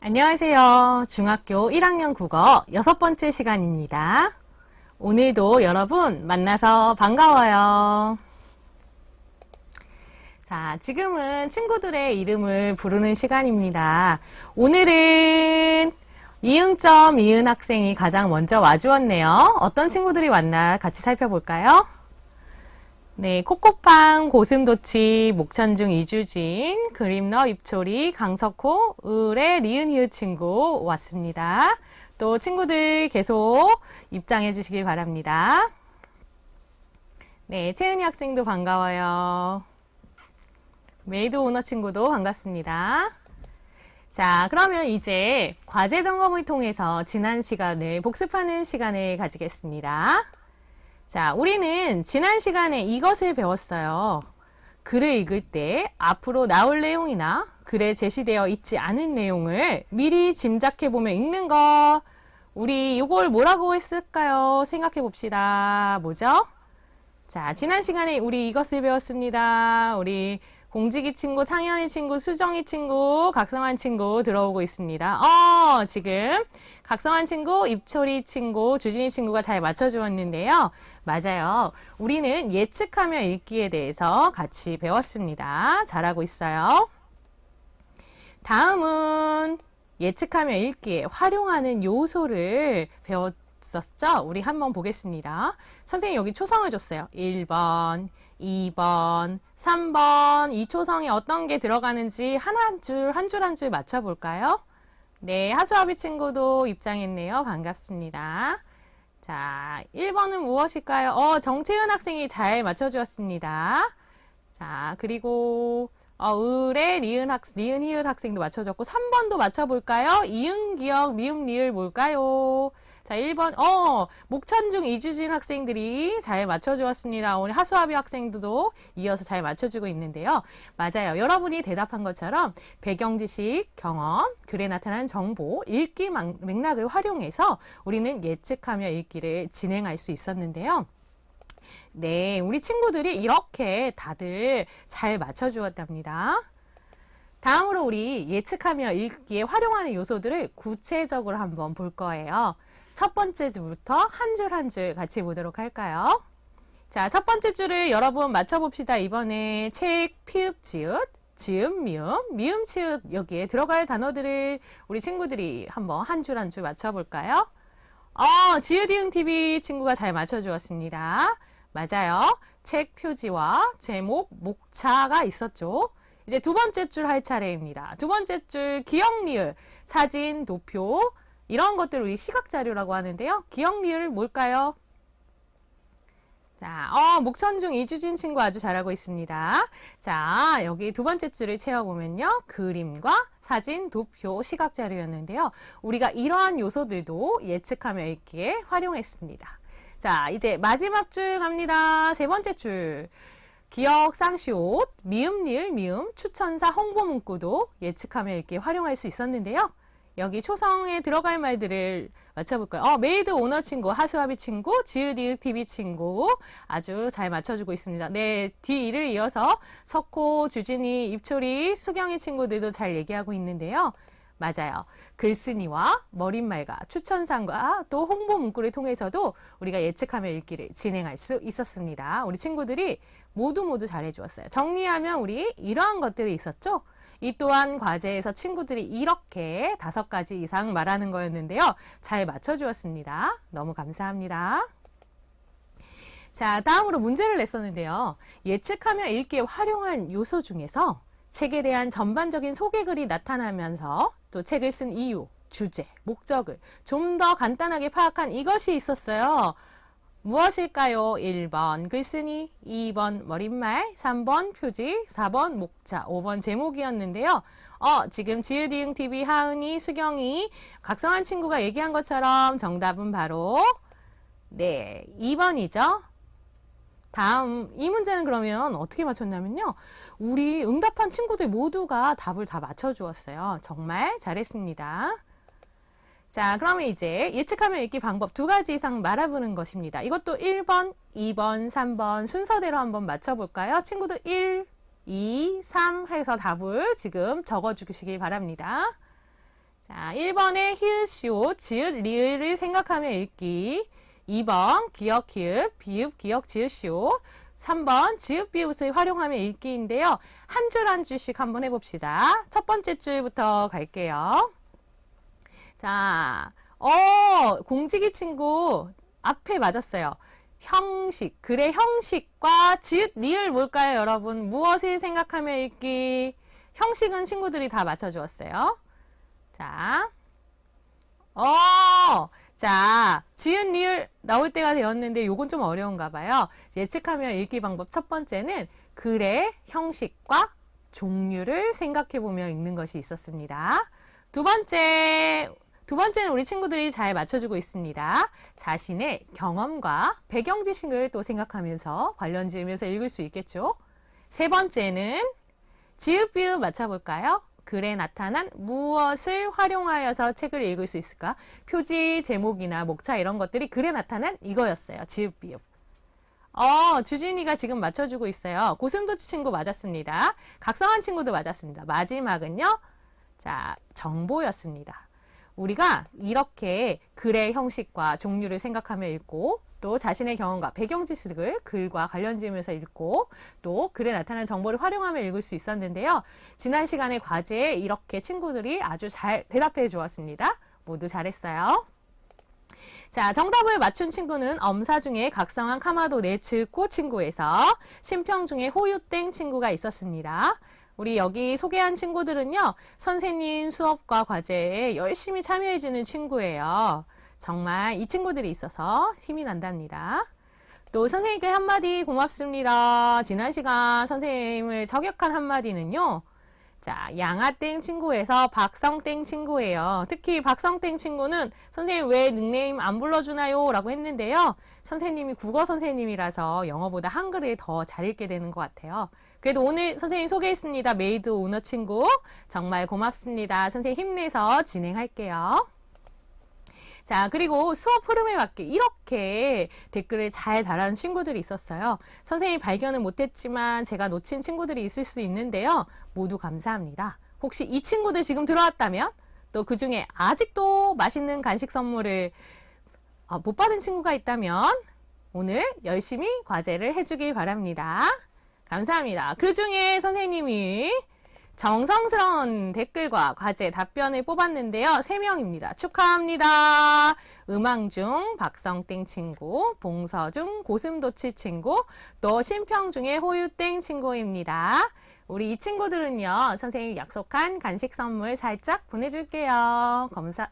안녕하세요. 중학교 1학년 국어 6번째 시간입니다. 오늘도 여러분 만나서 반가워요. 자, 지금은 친구들의 이름을 부르는 시간입니다. 오늘은 이응점 이은 학생이 가장 먼저 와주었네요. 어떤 친구들이 왔나 같이 살펴볼까요? 네, 코코팡, 고슴도치, 목천중 이주진, 그림너 입초리, 강석호, 을의 리은 히읗 친구 왔습니다. 또 친구들 계속 입장해 주시길 바랍니다. 네, 채은이 학생도 반가워요. 메이드 오너 친구도 반갑습니다. 자, 그러면 이제 과제 점검을 통해서 지난 시간을 복습하는 시간을 가지겠습니다. 자, 우리는 지난 시간에 이것을 배웠어요. 글을 읽을 때 앞으로 나올 내용이나 글에 제시되어 있지 않은 내용을 미리 짐작해보며 읽는 거. 우리 이걸 뭐라고 했을까요? 생각해 봅시다. 뭐죠? 자, 지난 시간에 우리 이것을 배웠습니다. 우리 공지기 친구, 창현이 친구, 수정이 친구, 각성한 친구 들어오고 있습니다. 지금 각성한 친구, 입초리 친구, 주진이 친구가 잘 맞춰주었는데요. 맞아요. 우리는 예측하며 읽기에 대해서 같이 배웠습니다. 잘하고 있어요. 다음은 예측하며 읽기에 활용하는 요소를 배웠었죠? 우리 한번 보겠습니다. 선생님이 여기 초성을 줬어요. 1번, 2번, 3번 이 초성에 어떤 게 들어가는지 한 줄 맞춰볼까요? 네, 하수아비 친구도 입장했네요. 반갑습니다. 자, 1번은 무엇일까요? 정채은 학생이 잘 맞춰주었습니다. 자, 그리고 을의 리은 히읗 학생도 맞춰줬고 3번도 맞춰볼까요? 이응, 기역, 미음, 리을 뭘까요? 자, 1번, 목천중 이주진 학생들이 잘 맞춰주었습니다. 오늘 하수아비 학생도 이어서 잘 맞춰주고 있는데요. 맞아요. 여러분이 대답한 것처럼 배경 지식, 경험, 글에 나타난 정보, 읽기 맥락을 활용해서 우리는 예측하며 읽기를 진행할 수 있었는데요. 네, 우리 친구들이 이렇게 다들 잘 맞춰주었답니다. 다음으로 우리 예측하며 읽기에 활용하는 요소들을 구체적으로 한번 볼 거예요. 첫 번째 줄부터 한 줄 한 줄 같이 보도록 할까요? 자, 첫 번째 줄을 여러분 맞춰봅시다. 이번에 책, 피읍, 지읒, 지음, 미음, 치읒 여기에 들어갈 단어들을 우리 친구들이 한번 한 줄 한 줄 맞춰볼까요? 지읒, 이응, TV 친구가 잘 맞춰주었습니다. 맞아요. 책 표지와 제목, 목차가 있었죠. 이제 두 번째 줄 할 차례입니다. 두 번째 줄 기억, 리을, 사진, 도표 이런 것들 우리 시각 자료라고 하는데요. 기억, 리을 뭘까요? 자, 목천중 이주진 친구 아주 잘하고 있습니다. 자, 여기 두 번째 줄을 채워보면요. 그림과 사진, 도표, 시각 자료였는데요. 우리가 이러한 요소들도 예측하며 읽기에 활용했습니다. 자, 이제 마지막 줄 갑니다. 세 번째 줄. 기억, 쌍시옷, 미음, 리을, 미음, 추천사, 홍보 문구도 예측하며 읽기에 활용할 수 있었는데요. 여기 초성에 들어갈 말들을 맞춰볼까요? 메이드 오너 친구, 하수아비 친구, 지읒, 이읒, TV 친구 아주 잘 맞춰주고 있습니다. 네, 뒤를 이어서 석호, 주진이, 입초리, 수경이 친구들도 잘 얘기하고 있는데요. 맞아요. 글쓴이와 머릿말과 추천사과 또 홍보 문구를 통해서도 우리가 예측하며 읽기를 진행할 수 있었습니다. 우리 친구들이 모두 잘해주었어요. 정리하면 우리 이러한 것들이 있었죠. 이 또한 과제에서 친구들이 이렇게 5가지 이상 말하는 거였는데요. 잘 맞춰주었습니다. 너무 감사합니다. 자, 다음으로 문제를 냈었는데요. 예측하며 읽기에 활용한 요소 중에서 책에 대한 전반적인 소개글이 나타나면서 또 책을 쓴 이유, 주제, 목적을 좀 더 간단하게 파악한 이것이 있었어요. 무엇일까요? 1번 글쓴이, 2번 머릿말, 3번 표지, 4번 목차, 5번 제목이었는데요. 지금 지읒, 이응, TV, 하은이, 수경이, 각성한 친구가 얘기한 것처럼 정답은 바로 네, 2번이죠. 다음 이 문제는 그러면 어떻게 맞췄냐면요. 우리 응답한 친구들 모두가 답을 다 맞춰주었어요. 정말 잘했습니다. 자, 그러면 이제 예측하며 읽기 방법 2가지 이상 말해보는 것입니다. 이것도 1번, 2번, 3번 순서대로 한번 맞춰볼까요? 친구들 1, 2, 3 해서 답을 지금 적어주시기 바랍니다. 자, 1번에 히읗, 시옷, 지읒, 리을을 생각하며 읽기. 2번 기역, 기읍, 비읍, 기역, 지읒, 시옷. 3번 지읒, 비읍을 활용하며 읽기인데요. 한 줄 한 줄씩 한번 해봅시다. 첫 번째 줄부터 갈게요. 자, 공지기 친구 앞에 맞았어요. 형식, 글의 형식과 지읒, 리을 뭘까요, 여러분? 무엇을 생각하며 읽기? 형식은 친구들이 다 맞춰주었어요. 자, 자, 지읒, 리을 나올 때가 되었는데 요건 좀 어려운가 봐요. 예측하며 읽기 방법 첫 번째는 글의 형식과 종류를 생각해보며 읽는 것이 있었습니다. 두 번째는 우리 친구들이 잘 맞춰주고 있습니다. 자신의 경험과 배경 지식을 또 생각하면서 관련 지으면서 읽을 수 있겠죠. 세 번째는 지읒, 비읒 맞춰볼까요? 글에 나타난 무엇을 활용하여서 책을 읽을 수 있을까? 표지, 제목이나 목차 이런 것들이 글에 나타난 이거였어요. 지읒, 비읒. 주진이가 지금 맞춰주고 있어요. 고슴도치 친구 맞았습니다. 각성한 친구도 맞았습니다. 마지막은요. 자, 정보였습니다. 우리가 이렇게 글의 형식과 종류를 생각하며 읽고 또 자신의 경험과 배경 지식을 글과 관련 지으면서 읽고 또 글에 나타나는 정보를 활용하며 읽을 수 있었는데요. 지난 시간에 과제에 이렇게 친구들이 아주 잘 대답해 주었습니다. 모두 잘했어요. 자, 정답을 맞춘 친구는 엄사 중에 각성한 카마도 네츠코 친구에서 심평 중에 호유땡 친구가 있었습니다. 우리 여기 소개한 친구들은요, 선생님 수업과 과제에 열심히 참여해주는 친구예요. 정말 이 친구들이 있어서 힘이 난답니다. 또 선생님께 한마디 고맙습니다. 지난 시간 선생님을 저격한 한마디는요, 자, 양아땡 친구에서 박성땡 친구예요. 특히 박성땡 친구는 선생님 왜 닉네임 안 불러주나요? 라고 했는데요. 선생님이 국어 선생님이라서 영어보다 한글을 더 잘 읽게 되는 것 같아요. 그래도 오늘 선생님 소개했습니다. 메이드 오너 친구. 정말 고맙습니다. 선생님 힘내서 진행할게요. 자, 그리고 수업 흐름에 맞게 이렇게 댓글을 잘 달아는 친구들이 있었어요. 선생님이 발견은 못했지만 제가 놓친 친구들이 있을 수 있는데요. 모두 감사합니다. 혹시 이 친구들 지금 들어왔다면 또 그 중에 아직도 맛있는 간식 선물을 못 받은 친구가 있다면 오늘 열심히 과제를 해주길 바랍니다. 감사합니다. 그 중에 선생님이 정성스러운 댓글과 과제 답변을 뽑았는데요. 3명입니다. 축하합니다. 음항중 박성땡 친구, 봉서중 고슴도치 친구, 또 심평중의 호유땡 친구입니다. 우리 이 친구들은요. 선생님이 약속한 간식 선물 살짝 보내줄게요. 감사.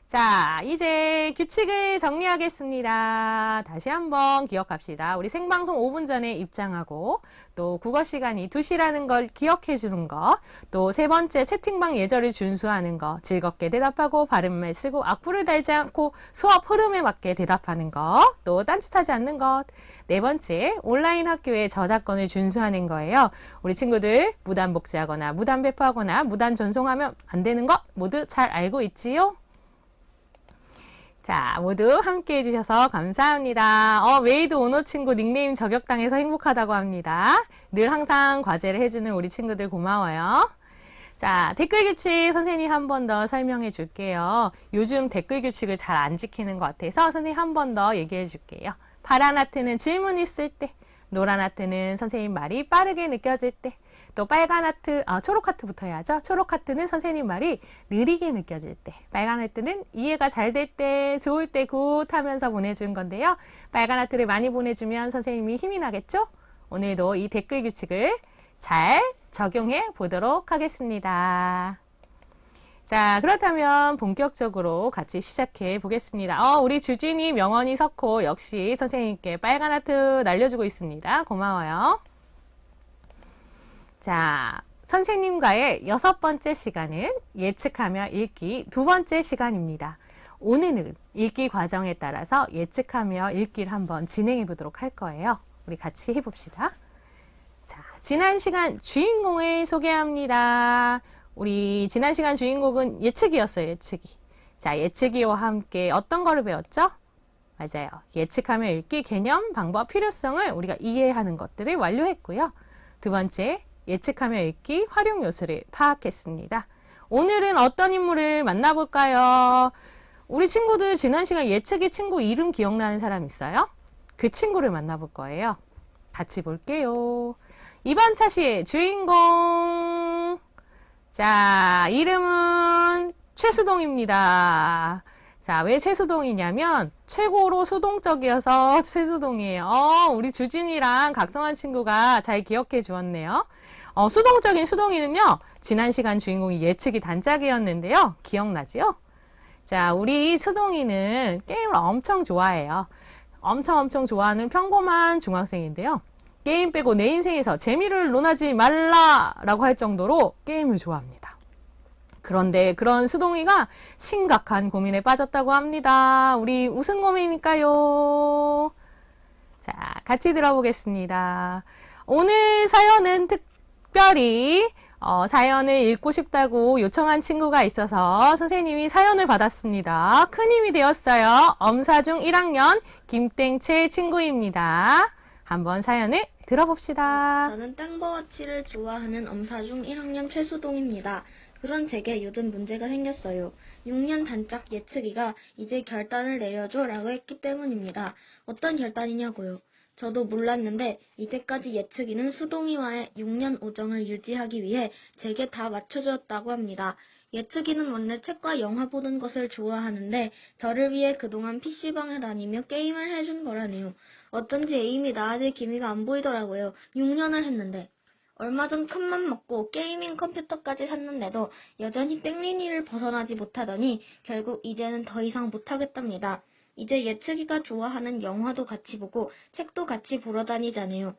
자, 이제 규칙을 정리하겠습니다. 다시 한번 기억합시다. 우리 생방송 5분 전에 입장하고 또 국어 시간이 2시라는 걸 기억해 주는 거, 또 세 번째 채팅방 예절을 준수하는 거, 즐겁게 대답하고 바른말 쓰고 악플을 달지 않고 수업 흐름에 맞게 대답하는 거, 또 딴짓하지 않는 것. 네 번째, 온라인 학교의 저작권을 준수하는 거예요. 우리 친구들 무단 복제하거나 무단 배포하거나 무단 전송하면 안 되는 거 모두 잘 알고 있지요? 자, 모두 함께 해주셔서 감사합니다. 메이드 오너 친구 닉네임 저격당해서 행복하다고 합니다. 늘 항상 과제를 해주는 우리 친구들 고마워요. 자, 댓글 규칙 선생님이 한 번 더 설명해 줄게요. 요즘 댓글 규칙을 잘 안 지키는 것 같아서 선생님 한 번 더 얘기해 줄게요. 파란 하트는 질문 있을 때, 노란 하트는 선생님 말이 빠르게 느껴질 때, 또 빨간 하트, 초록 하트부터 해야죠. 초록 하트는 선생님 말이 느리게 느껴질 때, 빨간 하트는 이해가 잘 될 때, 좋을 때 굿 하면서 보내준 건데요. 빨간 하트를 많이 보내주면 선생님이 힘이 나겠죠? 오늘도 이 댓글 규칙을 잘 적용해 보도록 하겠습니다. 자, 그렇다면 본격적으로 같이 시작해 보겠습니다. 우리 주진이, 명언이, 석호 역시 선생님께 빨간 하트 날려주고 있습니다. 고마워요. 자, 선생님과의 6번째 시간은 예측하며 읽기 2번째 시간입니다. 오늘은 읽기 과정에 따라서 예측하며 읽기를 한번 진행해 보도록 할 거예요. 우리 같이 해봅시다. 자, 지난 시간 주인공을 소개합니다. 우리 지난 시간 주인공은 예측이었어요. 예측이. 자, 예측이와 함께 어떤 거를 배웠죠? 맞아요. 예측하며 읽기 개념, 방법, 필요성을 우리가 이해하는 것들을 완료했고요. 두 번째, 예측하며 읽기 활용 요소를 파악했습니다. 오늘은 어떤 인물을 만나볼까요? 우리 친구들 지난 시간 예측의 친구 이름 기억나는 사람 있어요? 그 친구를 만나볼 거예요. 같이 볼게요. 이번 차시의 주인공. 자, 이름은 최수동입니다. 자, 왜 최수동이냐면 최고로 수동적이어서 최수동이에요. 우리 주진이랑 각성한 친구가 잘 기억해 주었네요. 수동적인 수동이는요. 지난 시간 주인공이 예측이 단짝이었는데요. 기억나지요? 자, 우리 수동이는 게임을 엄청 좋아해요. 엄청 좋아하는 평범한 중학생인데요. 게임 빼고 내 인생에서 재미를 논하지 말라라고 할 정도로 게임을 좋아합니다. 그런데 그런 수동이가 심각한 고민에 빠졌다고 합니다. 우리 무슨 고민일까요? 자, 같이 들어보겠습니다. 오늘 사연은 특별히 사연을 읽고 싶다고 요청한 친구가 있어서 선생님이 사연을 받았습니다. 큰 힘이 되었어요. 엄사중 1학년 김땡채 친구입니다. 한번 사연을 들어봅시다. 저는 땡버워치를 좋아하는 엄사중 1학년 최수동입니다. 그런 제게 요즘 문제가 생겼어요. 6년 단짝 예측이가 이제 결단을 내려줘 라고 했기 때문입니다. 어떤 결단이냐고요? 저도 몰랐는데 이제까지 예측이는 수동이와의 6년 우정을 유지하기 위해 제게 다 맞춰줬다고 합니다. 예측이는 원래 책과 영화 보는 것을 좋아하는데 저를 위해 그동안 PC방에 다니며 게임을 해준 거라네요. 어쩐지 에임이 나아질 기미가 안 보이더라고요. 6년을 했는데. 얼마 전 큰맘 먹고 게이밍 컴퓨터까지 샀는데도 여전히 땡린이를 벗어나지 못하더니 결국 이제는 더 이상 못하겠답니다. 이제 예측이가 좋아하는 영화도 같이 보고 책도 같이 보러 다니잖아요.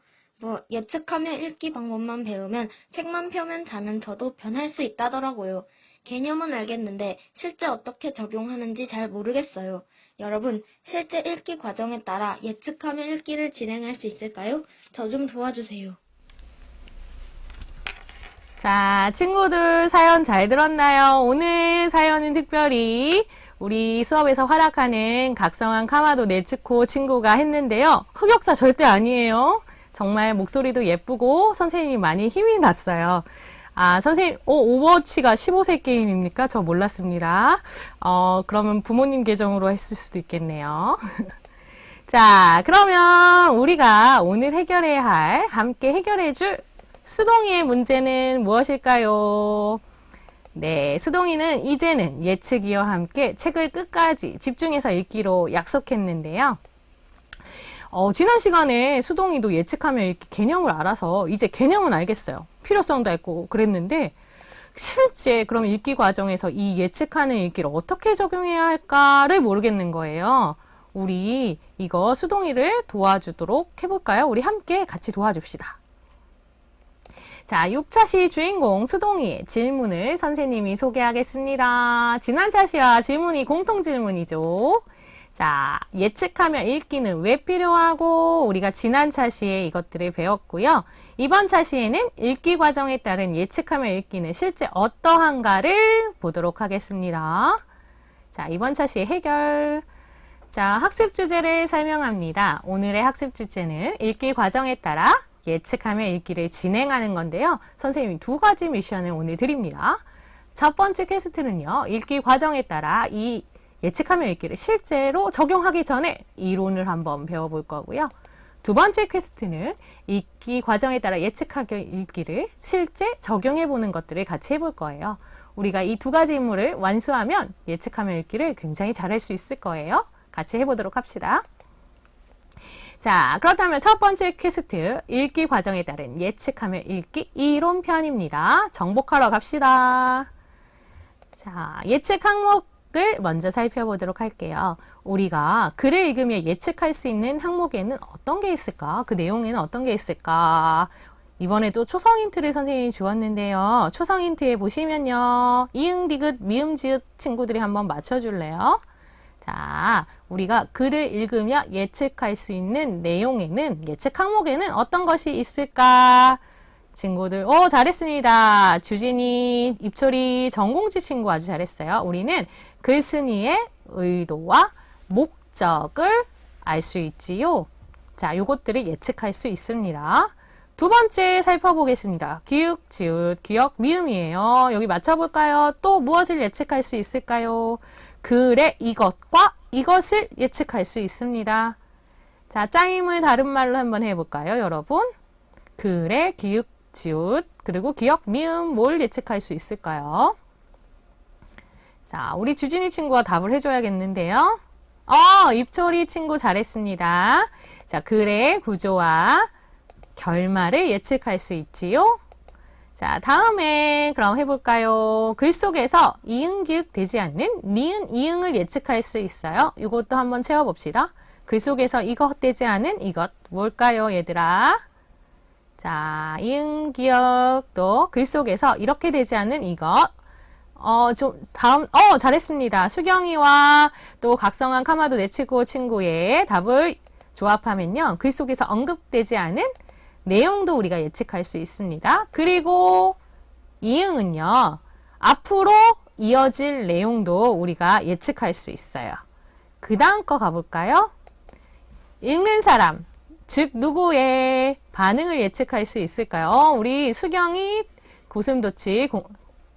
예측하며 읽기 방법만 배우면 책만 펴면 자는 저도 변할 수 있다더라고요. 개념은 알겠는데 실제 어떻게 적용하는지 잘 모르겠어요. 여러분, 실제 읽기 과정에 따라 예측하며 읽기를 진행할 수 있을까요? 저 좀 도와주세요. 자, 친구들 사연 잘 들었나요? 오늘 사연은 특별히 우리 수업에서 활약하는 각성한 카마도 네츠코 친구가 했는데요. 흑역사 절대 아니에요. 정말 목소리도 예쁘고 선생님이 많이 힘이 났어요. 아, 선생님, 오버워치가 15세 게임입니까? 저 몰랐습니다. 그러면 부모님 계정으로 했을 수도 있겠네요. 자, 그러면 우리가 오늘 함께 해결해줄 수동이의 문제는 무엇일까요? 네, 수동이는 이제는 예측이와 함께 책을 끝까지 집중해서 읽기로 약속했는데요. 지난 시간에 수동이도 예측하며 읽기 개념을 알아서 이제 개념은 알겠어요. 필요성도 알고 그랬는데 실제 그럼 읽기 과정에서 이 예측하는 읽기를 어떻게 적용해야 할까를 모르겠는 거예요. 우리 이거 수동이를 도와주도록 해볼까요? 우리 함께 같이 도와줍시다. 자, 6차시 주인공 수동이의 질문을 선생님이 소개하겠습니다. 지난 차시와 질문이 공통 질문이죠. 자, 예측하며 읽기는 왜 필요하고 우리가 지난 차시에 이것들을 배웠고요. 이번 차시에는 읽기 과정에 따른 예측하며 읽기는 실제 어떠한가를 보도록 하겠습니다. 자, 이번 차시의 해결. 자, 학습 주제를 설명합니다. 오늘의 학습 주제는 읽기 과정에 따라 예측하며 읽기를 진행하는 건데요. 선생님이 2가지 미션을 오늘 드립니다. 첫 번째 퀘스트는요. 읽기 과정에 따라 이 예측하며 읽기를 실제로 적용하기 전에 이론을 한번 배워볼 거고요. 두 번째 퀘스트는 읽기 과정에 따라 예측하며 읽기를 실제 적용해보는 것들을 같이 해볼 거예요. 우리가 이 2가지 임무를 완수하면 예측하며 읽기를 굉장히 잘할 수 있을 거예요. 같이 해보도록 합시다. 자, 그렇다면 첫 번째 퀘스트, 읽기 과정에 따른 예측하며 읽기 이론편입니다. 정복하러 갑시다. 자, 예측 항목을 먼저 살펴보도록 할게요. 우리가 글을 읽으며 예측할 수 있는 항목에는 어떤 게 있을까? 그 내용에는 어떤 게 있을까? 이번에도 초성 힌트를 선생님이 주었는데요. 초성 힌트에 보시면요. 이응, 디귿, 미음, 지읒 친구들이 한번 맞춰줄래요? 자, 우리가 글을 읽으며 예측할 수 있는 내용에는, 예측 항목에는 어떤 것이 있을까? 친구들, 잘했습니다. 주진이, 입초리, 정공지 친구 아주 잘했어요. 우리는 글쓴이의 의도와 목적을 알 수 있지요. 자, 요것들을 예측할 수 있습니다. 두 번째 살펴보겠습니다. 기역, 지읒, 기역, 미음이에요. 여기 맞춰볼까요? 또 무엇을 예측할 수 있을까요? 그래, 이것과 이것을 예측할 수 있습니다. 자, 짜임을 다른 말로 한번 해볼까요, 여러분? 그래, 기역, 지읒, 그리고 기역, 미음, 뭘 예측할 수 있을까요? 자, 우리 주진이 친구가 답을 해줘야겠는데요. 입초리 친구 잘했습니다. 자, 그래, 구조와 결말을 예측할 수 있지요. 자, 다음에 그럼 해볼까요? 글 속에서 이응, 기역 되지 않는 니은, 이응을 예측할 수 있어요. 이것도 한번 채워봅시다. 글 속에서 이것 되지 않은 이것 뭘까요, 얘들아? 자, 이응, 기역 또 글 속에서 이렇게 되지 않은 이것. 잘했습니다. 수경이와 또 각성한 카마도 내치고 친구의 답을 조합하면요. 글 속에서 언급되지 않은 내용도 우리가 예측할 수 있습니다. 그리고 이응은요. 앞으로 이어질 내용도 우리가 예측할 수 있어요. 그 다음 거 가볼까요? 읽는 사람, 즉 누구의 반응을 예측할 수 있을까요? 우리 수경이 고슴도치가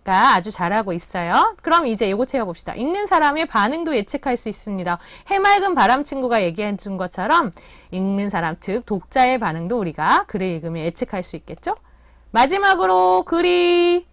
아주 잘하고 있어요. 그럼 이제 이거 채워봅시다. 읽는 사람의 반응도 예측할 수 있습니다. 해맑은 바람 친구가 얘기해 준 것처럼 읽는 사람, 즉 독자의 반응도 우리가 글을 읽으면 예측할 수 있겠죠? 마지막으로 글이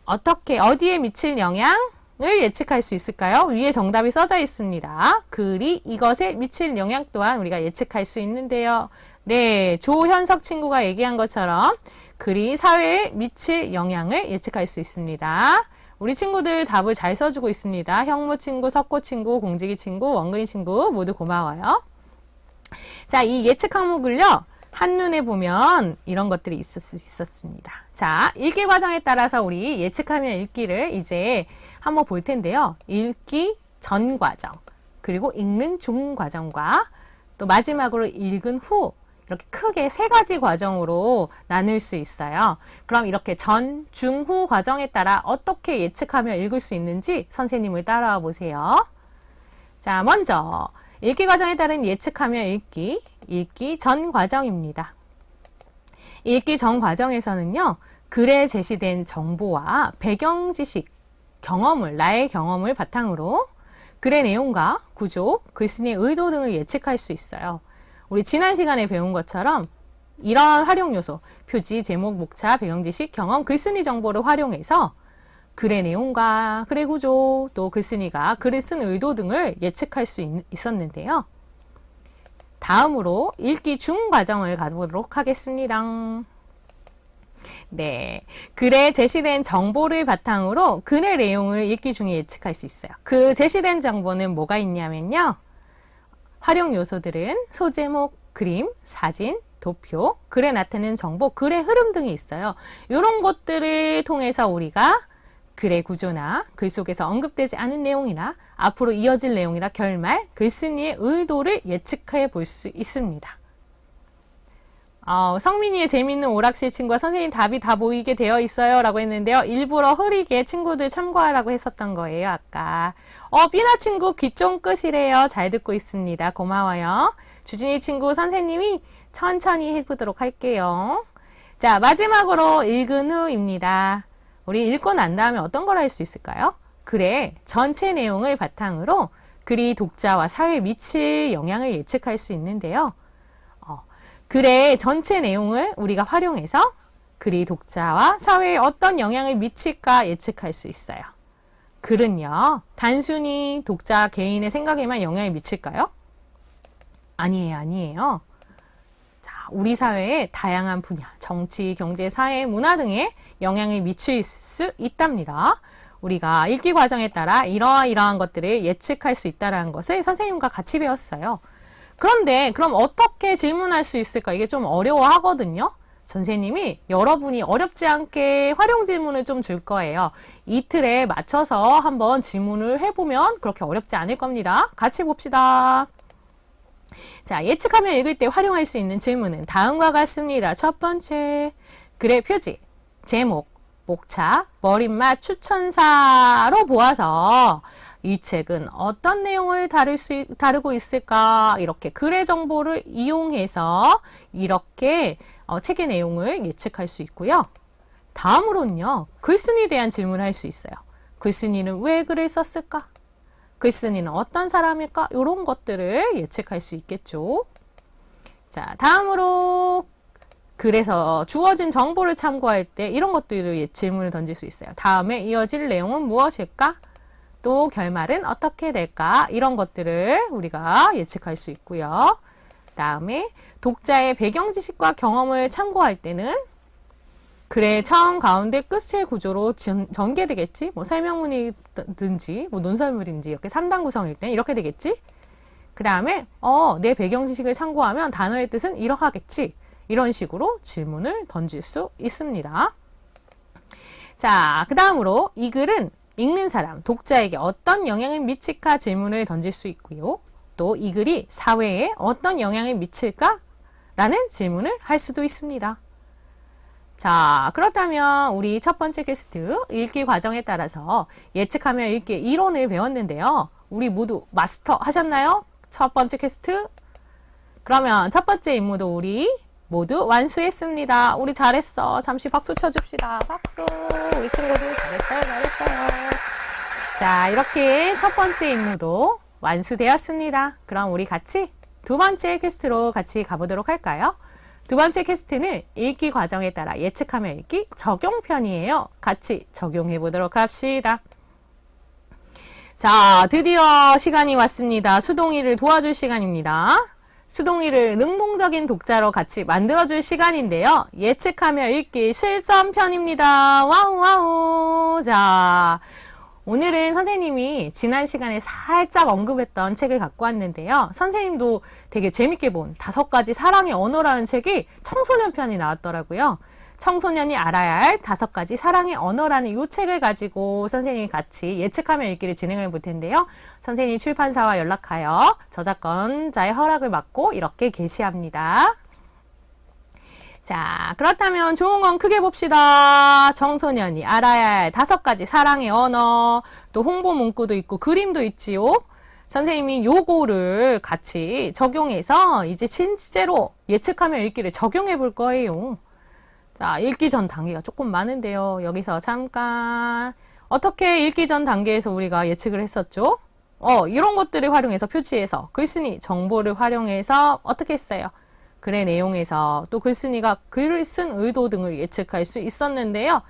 어디에 미칠 영향을 예측할 수 있을까요? 위에 정답이 써져 있습니다. 글이 이것에 미칠 영향 또한 우리가 예측할 수 있는데요. 네, 조현석 친구가 얘기한 것처럼 글이 사회에 미칠 영향을 예측할 수 있습니다. 우리 친구들 답을 잘 써주고 있습니다. 형무 친구, 석고 친구, 공지기 친구, 원근이 친구 모두 고마워요. 자, 이 예측 항목을요. 한눈에 보면 이런 것들이 있었습니다. 자, 읽기 과정에 따라서 우리 예측하면 읽기를 이제 한번 볼 텐데요. 읽기 전 과정, 그리고 읽는 중 과정과 또 마지막으로 읽은 후 이렇게 크게 세 가지 과정으로 나눌 수 있어요. 그럼 이렇게 전, 중, 후 과정에 따라 어떻게 예측하며 읽을 수 있는지 선생님을 따라와 보세요. 자, 먼저 읽기 과정에 따른 예측하며 읽기 전 과정입니다. 읽기 전 과정에서는요. 글에 제시된 정보와 배경 지식, 나의 경험을 바탕으로 글의 내용과 구조, 글쓴이의 의도 등을 예측할 수 있어요. 우리 지난 시간에 배운 것처럼 이러한 활용 요소, 표지, 제목, 목차, 배경 지식, 경험, 글쓴이 정보를 활용해서 글의 내용과 글의 구조, 또 글쓴이가 글을 쓴 의도 등을 예측할 수 있었는데요. 다음으로 읽기 중 과정을 가보도록 하겠습니다. 네, 글에 제시된 정보를 바탕으로 글의 내용을 읽기 중에 예측할 수 있어요. 그 제시된 정보는 뭐가 있냐면요. 활용 요소들은 소제목, 그림, 사진, 도표, 글에 나타내는 정보, 글의 흐름 등이 있어요. 이런 것들을 통해서 우리가 글의 구조나 글 속에서 언급되지 않은 내용이나 앞으로 이어질 내용이나 결말, 글쓴이의 의도를 예측해 볼 수 있습니다. 성민이의 재미있는 오락실 친구가 선생님 답이 다 보이게 되어 있어요 라고 했는데요. 일부러 흐리게 친구들 참고하라고 했었던 거예요, 아까. 삐나 친구 귀 좀 끄시래요. 잘 듣고 있습니다. 고마워요. 주진이 친구 선생님이 천천히 해보도록 할게요. 자, 마지막으로 읽은 후입니다. 우리 읽고 난 다음에 어떤 걸 할 수 있을까요? 글의 전체 내용을 바탕으로 글이 독자와 사회에 미칠 영향을 예측할 수 있는데요. 글의 전체 내용을 우리가 활용해서 글이 독자와 사회에 어떤 영향을 미칠까 예측할 수 있어요. 글은요, 단순히 독자 개인의 생각에만 영향을 미칠까요? 아니에요. 자, 우리 사회의 다양한 분야, 정치, 경제, 사회, 문화 등에 영향을 미칠 수 있답니다. 우리가 읽기 과정에 따라 이러한 것들을 예측할 수 있다는 것을 선생님과 같이 배웠어요. 그런데 그럼 어떻게 질문할 수 있을까? 이게 좀 어려워하거든요. 선생님이 여러분이 어렵지 않게 활용 질문을 좀 줄 거예요. 이 틀에 맞춰서 한번 질문을 해보면 그렇게 어렵지 않을 겁니다. 같이 봅시다. 자, 예측하며 읽을 때 활용할 수 있는 질문은 다음과 같습니다. 첫 번째, 글의 표지, 제목, 목차, 머릿맛, 추천사로 보아서 이 책은 어떤 내용을 다루고 있을까? 이렇게 글의 정보를 이용해서 이렇게 책의 내용을 예측할 수 있고요. 다음으로는요, 글쓴이에 대한 질문을 할 수 있어요. 글쓴이는 왜 글을 썼을까? 글쓴이는 어떤 사람일까? 이런 것들을 예측할 수 있겠죠. 자, 다음으로 글에서 주어진 정보를 참고할 때 이런 것들을 질문을 던질 수 있어요. 다음에 이어질 내용은 무엇일까? 또 결말은 어떻게 될까? 이런 것들을 우리가 예측할 수 있고요. 다음에 독자의 배경 지식과 경험을 참고할 때는 글의 처음, 가운데, 끝의 구조로 전개되겠지? 뭐 설명문이든지 뭐 논설문인지 이렇게 3단 구성일 때 이렇게 되겠지? 그 다음에 내 배경 지식을 참고하면 단어의 뜻은 이러하겠지? 이런 식으로 질문을 던질 수 있습니다. 자, 그 다음으로 이 글은 읽는 사람, 독자에게 어떤 영향을 미칠까 질문을 던질 수 있고요. 또 이 글이 사회에 어떤 영향을 미칠까? 라는 질문을 할 수도 있습니다. 자, 그렇다면 우리 첫 번째 퀘스트 읽기 과정에 따라서 예측하며 읽기 이론을 배웠는데요. 우리 모두 마스터 하셨나요? 첫 번째 퀘스트. 그러면 첫 번째 임무도 우리 모두 완수했습니다. 우리 잘했어. 잠시 박수 쳐줍시다. 박수. 우리 친구들 잘했어요. 자, 이렇게 첫 번째 임무도 완수되었습니다. 그럼 우리 같이 두 번째 퀘스트로 같이 가보도록 할까요? 두 번째 퀘스트는 읽기 과정에 따라 예측하며 읽기 적용편이에요. 같이 적용해 보도록 합시다. 자, 드디어 시간이 왔습니다. 수동이를 도와줄 시간입니다. 수동이를 능동적인 독자로 같이 만들어줄 시간인데요. 예측하며 읽기 실전편입니다. 와우 와우. 자, 오늘은 선생님이 지난 시간에 살짝 언급했던 책을 갖고 왔는데요. 선생님도 되게 재밌게 본 5가지 사랑의 언어라는 책이 청소년 편이 나왔더라고요. 청소년이 알아야 할 5가지 사랑의 언어라는 이 책을 가지고 선생님이 같이 예측하며 읽기를 진행해 볼 텐데요. 선생님이 출판사와 연락하여 저작권자의 허락을 받고 이렇게 게시합니다. 자, 그렇다면 좋은 건 크게 봅시다. 청소년이 알아야 할 5가지 사랑의 언어, 또 홍보 문구도 있고 그림도 있지요. 선생님이 요거를 같이 적용해서 이제 실제로 예측하며 읽기를 적용해 볼 거예요. 자, 읽기 전 단계가 조금 많은데요. 여기서 잠깐 어떻게 읽기 전 단계에서 우리가 예측을 했었죠? 이런 것들을 활용해서 표지에서 글쓴이 정보를 활용해서 어떻게 했어요? 글의 내용에서 또 글쓴이가 글을 쓴 의도 등을 예측할 수 있었는데요.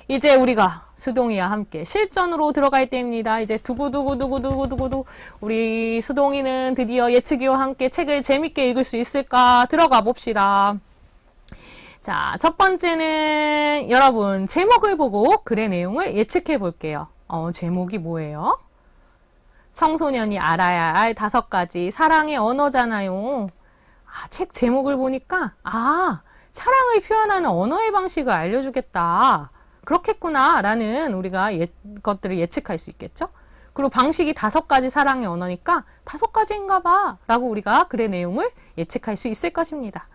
이제 우리가 수동이와 함께 실전으로 들어갈 때입니다. 이제 두구두구두구두구두구 우리 수동이는 드디어 예측이와 함께 책을 재밌게 읽을 수 있을까? 들어가 봅시다. 자, 첫 번째는 여러분 제목을 보고 글의 내용을 예측해 볼게요. 제목이 뭐예요? 청소년이 알아야 할 5가지 사랑의 언어잖아요. 책 제목을 보니까 사랑을 표현하는 언어의 방식을 알려주겠다. 그렇겠구나 라는 우리가 것들을 예측할 수 있겠죠. 그리고 방식이 5가지 사랑의 언어니까 5가지인가 봐 라고 우리가 글의 내용을 예측할 수 있을 것입니다.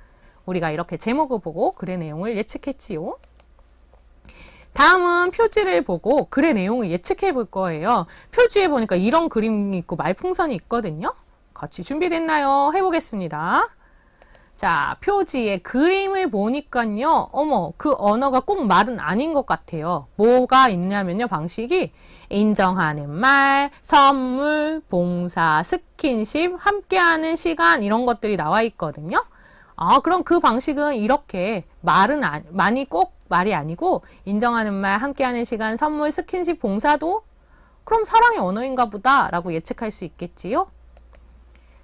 우리가 이렇게 제목을 보고 글의 내용을 예측했지요. 다음은 표지를 보고 글의 내용을 예측해 볼 거예요. 표지에 보니까 이런 그림이 있고 말풍선이 있거든요. 같이 준비됐나요? 해보겠습니다. 자, 표지에 그림을 보니까요. 그 언어가 꼭 말은 아닌 것 같아요. 뭐가 있냐면요. 방식이 인정하는 말, 선물, 봉사, 스킨십, 함께하는 시간 이런 것들이 나와 있거든요. 그럼 그 방식은 이렇게 말이 꼭 말이 아니고 인정하는 말, 함께하는 시간, 선물, 스킨십, 봉사도 그럼 사랑의 언어인가 보다 라고 예측할 수 있겠지요.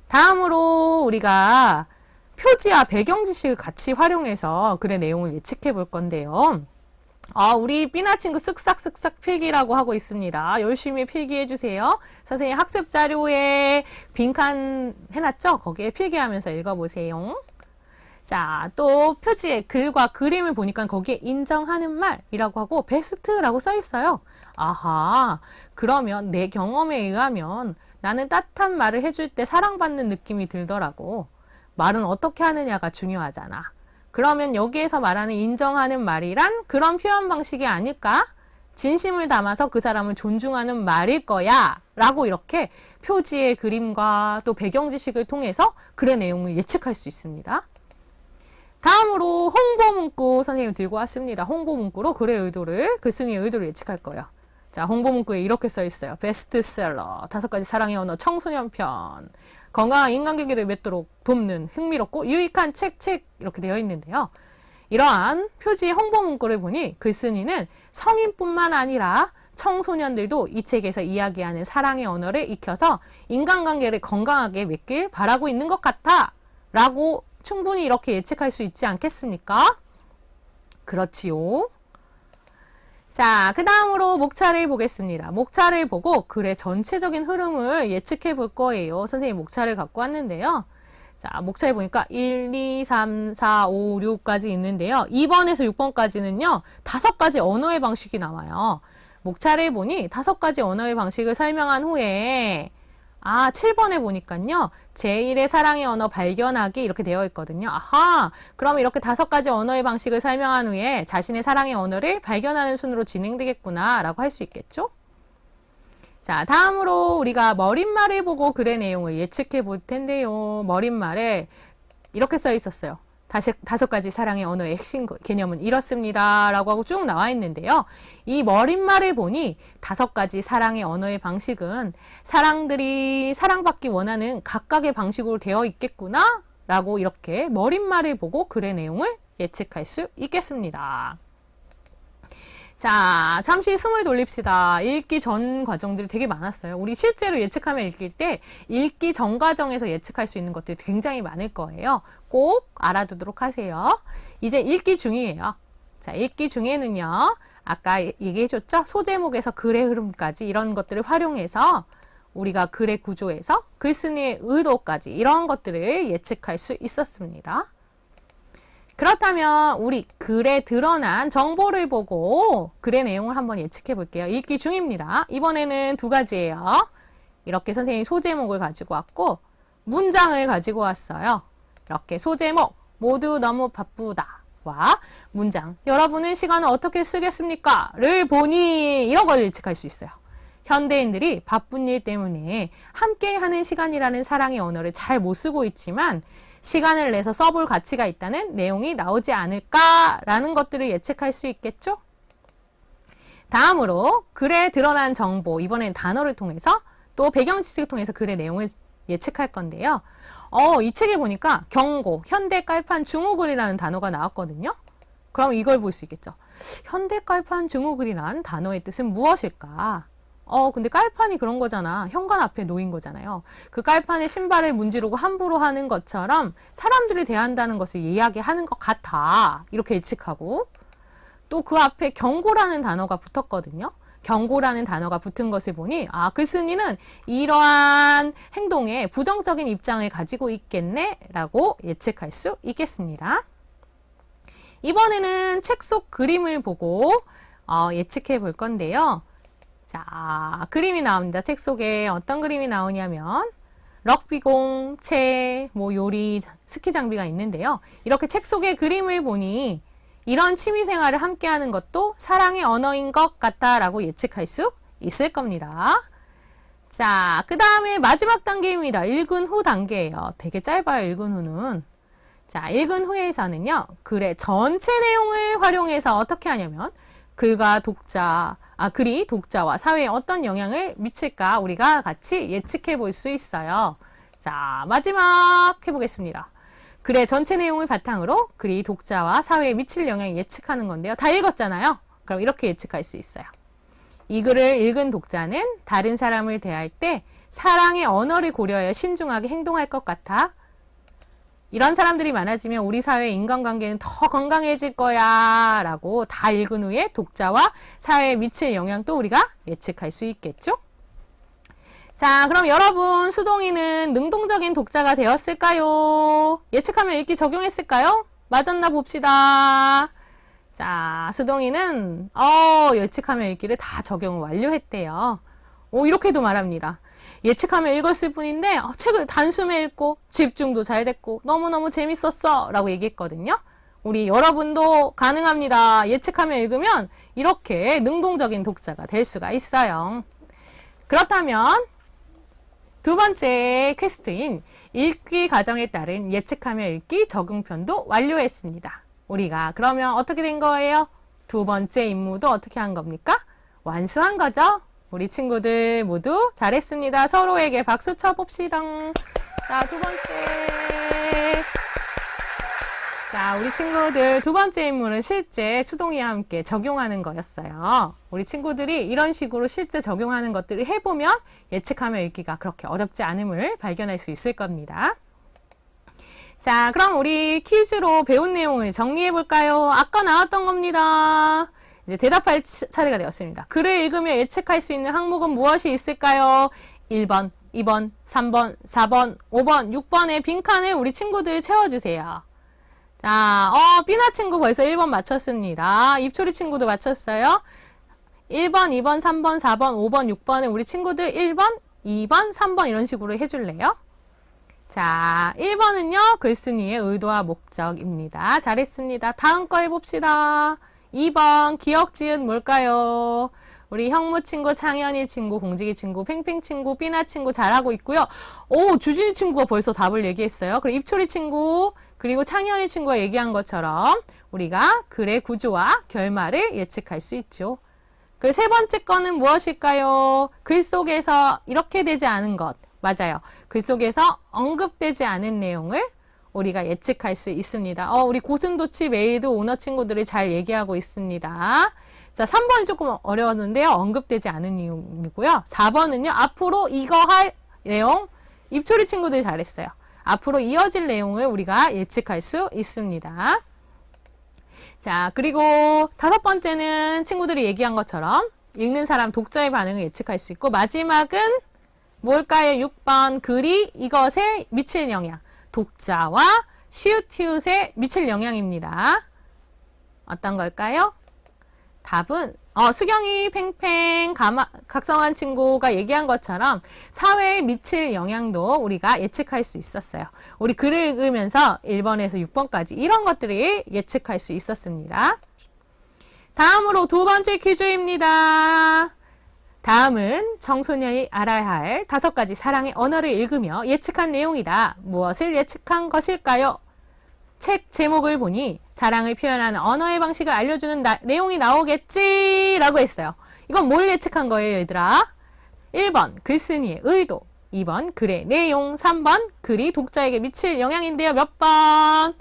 다음으로 우리가 표지와 배경 지식을 같이 활용해서 글의 내용을 예측해 볼 건데요. 우리 삐나 친구 쓱싹쓱싹 필기라고 하고 있습니다. 열심히 필기해 주세요. 선생님 학습 자료에 빈칸 해놨죠? 거기에 필기하면서 읽어보세요. 자, 또 표지에 글과 그림을 보니까 거기에 인정하는 말이라고 하고 베스트라고 써 있어요. 그러면 내 경험에 의하면 나는 따뜻한 말을 해줄 때 사랑받는 느낌이 들더라고. 말은 어떻게 하느냐가 중요하잖아. 그러면 여기에서 말하는 인정하는 말이란 그런 표현 방식이 아닐까? 진심을 담아서 그 사람을 존중하는 말일 거야 라고 이렇게 표지의 그림과 또 배경 지식을 통해서 글의 내용을 예측할 수 있습니다. 다음으로 홍보 문구 선생님이 들고 왔습니다. 홍보 문구로 글의 의도를, 글쓴이의 의도를 예측할 거예요. 자, 홍보 문구에 이렇게 써 있어요. 베스트셀러, 5가지 사랑의 언어, 청소년 편, 건강한 인간관계를 맺도록 돕는 흥미롭고 유익한 책 이렇게 되어 있는데요. 이러한 표지의 홍보 문구를 보니 글쓴이는 성인뿐만 아니라 청소년들도 이 책에서 이야기하는 사랑의 언어를 익혀서 인간관계를 건강하게 맺길 바라고 있는 것 같아 라고 충분히 이렇게 예측할 수 있지 않겠습니까? 그렇지요. 자, 그 다음으로 목차를 보겠습니다. 목차를 보고 글의 전체적인 흐름을 예측해 볼 거예요. 선생님 목차를 갖고 왔는데요. 자, 목차에 보니까 1, 2, 3, 4, 5, 6까지 있는데요. 2번에서 6번까지는요. 5가지 언어의 방식이 나와요. 목차를 보니 5가지 언어의 방식을 설명한 후에 7번에 보니까요. 제1의 사랑의 언어 발견하기 이렇게 되어 있거든요. 아하, 그럼 이렇게 5가지 언어의 방식을 설명한 후에 자신의 사랑의 언어를 발견하는 순으로 진행되겠구나 라고 할 수 있겠죠? 자, 다음으로 우리가 머릿말을 보고 글의 내용을 예측해 볼 텐데요. 머릿말에 이렇게 써 있었어요. 5가지 사랑의 언어의 핵심 개념은 이렇습니다. 라고 하고 쭉 나와 있는데요. 이 머릿말을 보니 5가지 사랑의 언어의 방식은 사람들이 사랑받기 원하는 각각의 방식으로 되어 있겠구나. 라고 이렇게 머릿말을 보고 글의 내용을 예측할 수 있겠습니다. 자, 잠시 숨을 돌립시다. 읽기 전 과정들이 되게 많았어요. 우리 실제로 예측하면 읽을 때 읽기 전 과정에서 예측할 수 있는 것들이 굉장히 많을 거예요. 꼭 알아두도록 하세요. 이제 읽기 중이에요. 자, 읽기 중에는요. 아까 얘기해줬죠? 소제목에서 글의 흐름까지 이런 것들을 활용해서 우리가 글의 구조에서 글쓴이의 의도까지 이런 것들을 예측할 수 있었습니다. 그렇다면 우리 글에 드러난 정보를 보고 글의 내용을 한번 예측해 볼게요. 읽기 중입니다. 이번에는 2가지예요. 이렇게 선생님이 소제목을 가지고 왔고 문장을 가지고 왔어요. 이렇게 소제목 모두 너무 바쁘다 와 문장 여러분은 시간을 어떻게 쓰겠습니까? 를 보니 이런 걸 예측할 수 있어요. 현대인들이 바쁜 일 때문에 함께하는 시간이라는 사랑의 언어를 잘 못 쓰고 있지만 시간을 내서 써볼 가치가 있다는 내용이 나오지 않을까라는 것들을 예측할 수 있겠죠? 다음으로 글에 드러난 정보, 이번엔 단어를 통해서 또 배경 지식을 통해서 글의 내용을 예측할 건데요. 이 책에 보니까 경고, 현대 깔판 중후글이라는 단어가 나왔거든요. 그럼 이걸 볼 수 있겠죠. 현대 깔판 중후글이라는 단어의 뜻은 무엇일까? 근데 깔판이 그런 거잖아. 현관 앞에 놓인 거잖아요. 그 깔판에 신발을 문지르고 함부로 하는 것처럼 사람들이 대한다는 것을 이야기하는 것 같아. 이렇게 예측하고 또 그 앞에 경고라는 단어가 붙었거든요. 경고라는 단어가 붙은 것을 보니 글쓴이는 이러한 행동에 부정적인 입장을 가지고 있겠네 라고 예측할 수 있겠습니다. 이번에는 책 속 그림을 보고 예측해 볼 건데요. 자, 그림이 나옵니다. 책 속에 어떤 그림이 나오냐면 럭비공, 채, 요리, 스키 장비가 있는데요. 이렇게 책 속의 그림을 보니 이런 취미생활을 함께하는 것도 사랑의 언어인 것 같다 라고 예측할 수 있을 겁니다. 자, 그 다음에 마지막 단계입니다. 읽은 후 단계예요. 되게 짧아요, 읽은 후는. 자, 읽은 후에서는요. 글의 전체 내용을 활용해서 어떻게 하냐면 글이 독자와 사회에 어떤 영향을 미칠까 우리가 같이 예측해 볼 수 있어요. 자, 마지막 해보겠습니다. 글의 전체 내용을 바탕으로 글이 독자와 사회에 미칠 영향을 예측하는 건데요. 다 읽었잖아요. 그럼 이렇게 예측할 수 있어요. 이 글을 읽은 독자는 다른 사람을 대할 때 사랑의 언어를 고려하여 신중하게 행동할 것 같아. 이런 사람들이 많아지면 우리 사회의 인간관계는 더 건강해질 거야 라고 다 읽은 후에 독자와 사회에 미칠 영향도 우리가 예측할 수 있겠죠? 자, 그럼 여러분 수동이는 능동적인 독자가 되었을까요? 예측하면 읽기 적용했을까요? 맞았나 봅시다. 자, 수동이는 예측하면 읽기를 다 적용을 완료했대요. 이렇게도 말합니다. 예측하며 읽었을 뿐인데 책을 단숨에 읽고 집중도 잘 됐고 너무너무 재밌었어 라고 얘기했거든요. 우리 여러분도 가능합니다. 예측하며 읽으면 이렇게 능동적인 독자가 될 수가 있어요. 그렇다면 두 번째 퀘스트인 읽기 과정에 따른 예측하며 읽기 적응편도 완료했습니다. 우리가 그러면 어떻게 된 거예요? 두 번째 임무도 어떻게 한 겁니까? 완수한 거죠? 우리 친구들 모두 잘했습니다. 서로에게 박수 쳐봅시다. 자, 두 번째. 자, 우리 친구들 두 번째 임무는 실제 수동이와 함께 적용하는 거였어요. 우리 친구들이 이런 식으로 실제 적용하는 것들을 해보면 예측하며 읽기가 그렇게 어렵지 않음을 발견할 수 있을 겁니다. 자, 그럼 우리 퀴즈로 배운 내용을 정리해 볼까요? 아까 나왔던 겁니다. 이제 대답할 차례가 되었습니다. 글을 읽으며 예측할 수 있는 항목은 무엇이 있을까요? 1번, 2번, 3번, 4번, 5번, 6번의 빈칸을 우리 친구들 채워주세요. 자, 삐나 친구 벌써 1번 맞췄습니다. 입초리 친구도 맞췄어요. 1번, 2번, 3번, 4번, 5번, 6번은 우리 친구들 1번, 2번, 3번 이런 식으로 해줄래요? 자, 1번은요, 글쓴이의 의도와 목적입니다. 잘했습니다. 다음 거 해봅시다. 2번, 기억, 지읒 뭘까요? 우리 형무 친구, 창현이 친구, 공직이 친구, 팽팽 친구, 삐나 친구 잘하고 있고요. 오, 주진이 친구가 벌써 답을 얘기했어요. 그리고 입초리 친구, 그리고 창현이 친구가 얘기한 것처럼 우리가 글의 구조와 결말을 예측할 수 있죠. 그 세 번째 거는 무엇일까요? 글 속에서 이렇게 되지 않은 것. 맞아요. 글 속에서 언급되지 않은 내용을 우리가 예측할 수 있습니다. 우리 고슴도치 메이드 오너 친구들이 잘 얘기하고 있습니다. 자, 3번이 조금 어려웠는데요. 언급되지 않은 내용이고요. 4번은요. 앞으로 이거 할 내용. 입초리 친구들이 잘했어요. 앞으로 이어질 내용을 우리가 예측할 수 있습니다. 자, 그리고 다섯 번째는 친구들이 얘기한 것처럼 읽는 사람 독자의 반응을 예측할 수 있고 마지막은 뭘까요? 6번 글이 이것에 미칠 영향. 독자와 시읒티읒에 미칠 영향입니다. 어떤 걸까요? 답은 수경이, 팽팽, 각성한 친구가 얘기한 것처럼 사회에 미칠 영향도 우리가 예측할 수 있었어요. 우리 글을 읽으면서 1번에서 6번까지 이런 것들이 예측할 수 있었습니다. 다음으로 두 번째 퀴즈입니다. 다음은 청소년이 알아야 할 5가지 사랑의 언어를 읽으며 예측한 내용이다. 무엇을 예측한 것일까요? 책 제목을 보니 사랑을 표현하는 언어의 방식을 알려주는 내용이 나오겠지 라고 했어요. 이건 뭘 예측한 거예요, 얘들아? 1번 글쓴이의 의도, 2번 글의 내용, 3번 글이 독자에게 미칠 영향인데요. 몇 번?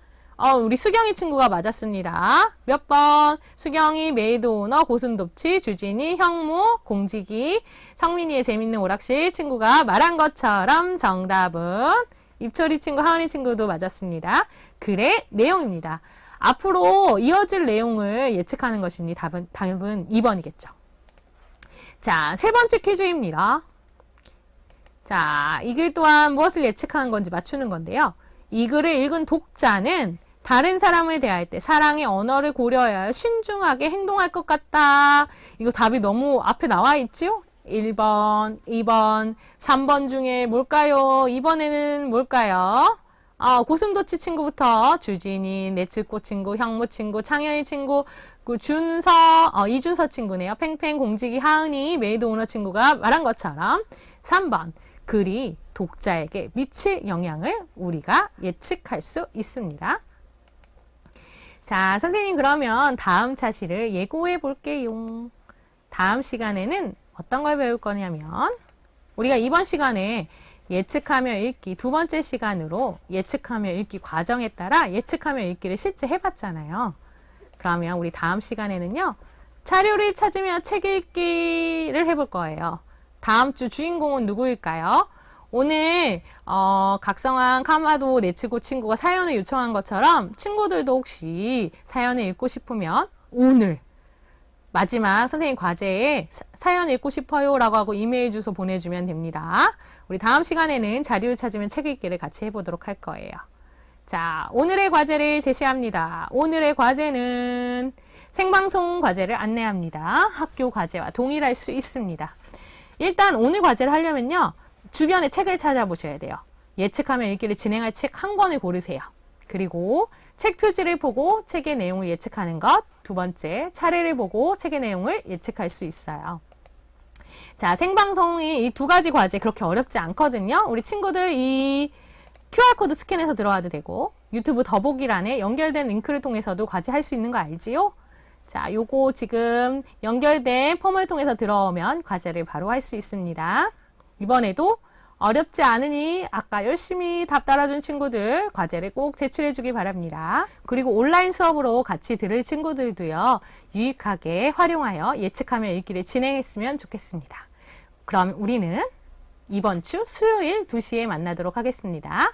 우리 수경이 친구가 맞았습니다. 몇 번? 수경이, 메이드 오너, 고슴도치, 주진이, 형무, 공직이, 성민이의 재밌는 오락실 친구가 말한 것처럼 정답은 입초리 친구, 하은이 친구도 맞았습니다. 글의 내용입니다. 앞으로 이어질 내용을 예측하는 것이니 답은 2번이겠죠. 자, 세 번째 퀴즈입니다. 자, 이 글 또한 무엇을 예측하는 건지 맞추는 건데요. 이 글을 읽은 독자는 다른 사람을 대할 때 사랑의 언어를 고려하여 신중하게 행동할 것 같다. 이거 답이 너무 앞에 나와 있지요? 1번, 2번, 3번 중에 뭘까요? 이번에는 뭘까요? 고슴도치 친구부터 주진이, 내츠코 친구, 형무 친구, 창현이 친구, 그 이준서 친구네요. 팽팽, 공직이, 하은이, 메이드 오너 친구가 말한 것처럼 3번, 글이 독자에게 미칠 영향을 우리가 예측할 수 있습니다. 자, 선생님 그러면 다음 차시를 예고해 볼게요. 다음 시간에는 어떤 걸 배울 거냐면 우리가 이번 시간에 예측하며 읽기 두 번째 시간으로 예측하며 읽기 과정에 따라 예측하며 읽기를 실제 해봤잖아요. 그러면 우리 다음 시간에는요. 자료를 찾으며 책 읽기를 해볼 거예요. 다음 주 주인공은 누구일까요? 오늘 각성한 카마도 내치고 친구가 사연을 요청한 것처럼 친구들도 혹시 사연을 읽고 싶으면 오늘 마지막 선생님 과제에 사연 읽고 싶어요 라고 하고 이메일 주소 보내주면 됩니다. 우리 다음 시간에는 자료를 찾으면 책 읽기를 같이 해보도록 할 거예요. 자, 오늘의 과제를 제시합니다. 오늘의 과제는 생방송 과제를 안내합니다. 학교 과제와 동일할 수 있습니다. 일단 오늘 과제를 하려면요. 주변에 책을 찾아보셔야 돼요. 예측하며 읽기를 진행할 책 한 권을 고르세요. 그리고 책 표지를 보고 책의 내용을 예측하는 것. 두 번째, 차례를 보고 책의 내용을 예측할 수 있어요. 자, 생방송이 이 두 가지 과제 그렇게 어렵지 않거든요. 우리 친구들 이 QR코드 스캔해서 들어와도 되고 유튜브 더보기란에 연결된 링크를 통해서도 과제 할 수 있는 거 알지요? 자, 요거 지금 연결된 폼을 통해서 들어오면 과제를 바로 할 수 있습니다. 이번에도 어렵지 않으니 아까 열심히 답 따라준 친구들 과제를 꼭 제출해 주기 바랍니다. 그리고 온라인 수업으로 같이 들을 친구들도요, 유익하게 활용하여 예측하며 읽기를 진행했으면 좋겠습니다. 그럼 우리는 이번 주 수요일 2시에 만나도록 하겠습니다.